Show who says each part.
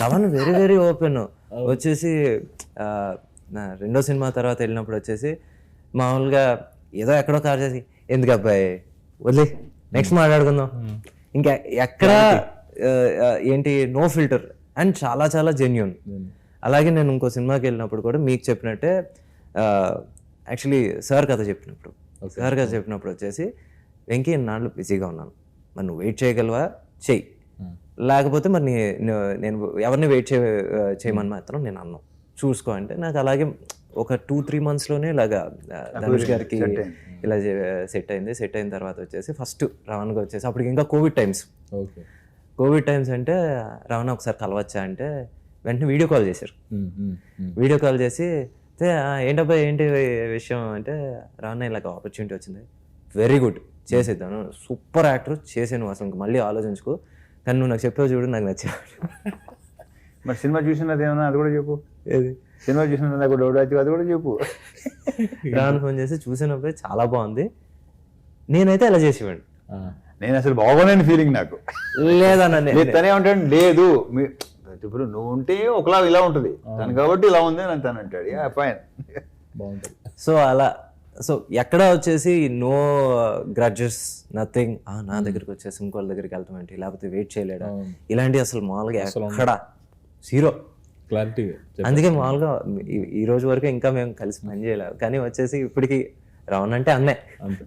Speaker 1: రవణ్ very very open. వచ్చేసి నా రెండో సినిమా తర్వాత వెళ్ళినప్పుడు వచ్చేసి మామూలుగా ఏదో ఎక్కడో కార్ చేసి ఎందుకు అబ్బాయి వదిలే నెక్స్ట్ మాట్లాడుకుందాం, ఇంకా ఎక్కడ ఏంటి నో ఫిల్టర్ అండ్ చాలా చాలా జెన్యూన్. అలాగే నేను ఇంకో సినిమాకి వెళ్ళినప్పుడు కూడా మీకు చెప్పినట్టే యాక్చువల్లీ సార్ కథ చెప్పినప్పుడు వచ్చేసి వెంకీ నాళ్ళు బిజీగా ఉన్నాను, మరి నువ్వు వెయిట్ చేయగలవా చెయ్యి, లేకపోతే మరి నేను ఎవరిని వెయిట్ చేయమని మాత్రం నేను అన్నాను చూసుకో అంటే నాకు అలాగే ఒక 2-3 monthsలోనే ఇలాగా ధనుష్ గారికి ఇలా సెట్ అయింది. సెట్ అయిన తర్వాత వచ్చేసి ఫస్ట్ రవణ్గా వచ్చేసి అప్పటికి ఇంకా కోవిడ్ టైమ్స్ అంటే రవణ ఒకసారి కలవచ్చా అంటే వెంటనే వీడియో కాల్ చేశారు. వీడియో కాల్ చేసి ఏంటబ్బా ఏంటి విషయం అంటే రవణ ఇలాగ ఆపర్చునిటీ వచ్చింది, వెరీ గుడ్ చేసేద్దాను, సూపర్ యాక్టర్ చేసాను, అసలు మళ్ళీ ఆలోచించుకో, కానీ నువ్వు నాకు చెప్పావు చూడు నాకు నచ్చావు.
Speaker 2: మరి సినిమా చూసినది ఏమన్నా అది కూడా చెప్పు.
Speaker 1: ఏది
Speaker 2: సినిమా చూసిన నాకు డౌట్ అది కూడా చెప్పు.
Speaker 1: రాను ఫోన్ చేసి చూసినప్పుడు చాలా బాగుంది, నేనైతే ఎలా చేసేవాడిని.
Speaker 2: నేను అసలు బాగోలేని ఫీలింగ్ నాకు
Speaker 1: లేదన్న
Speaker 2: తనే ఉంటాడు. లేదు ఇప్పుడు నువ్వు ఉంటే ఒకలా ఇలా ఉంటుంది తను కాబట్టి ఇలా ఉంది అని తను అంటాడు. ఫైన్
Speaker 1: బాగుంటుంది. సో అలా సో ఎక్కడ వచ్చేసి నో గ్రడ్జెస్ నథింగ్, నా దగ్గరికి వచ్చేసి ఇంకోళ్ళ దగ్గరికి వెళ్తాం ఏంటి, లేకపోతే వెయిట్ చేయలేడా, ఇలాంటి అసలు మామూలుగా ఎక్కడ జీరో
Speaker 3: క్లారిటీ.
Speaker 1: అందుకే మామూలుగా ఈ రోజు వరకు ఇంకా మేము కలిసి పని చేయలేము, కానీ వచ్చేసి ఇప్పటికి రవణ్ అంటే అన్నే
Speaker 3: అంతే.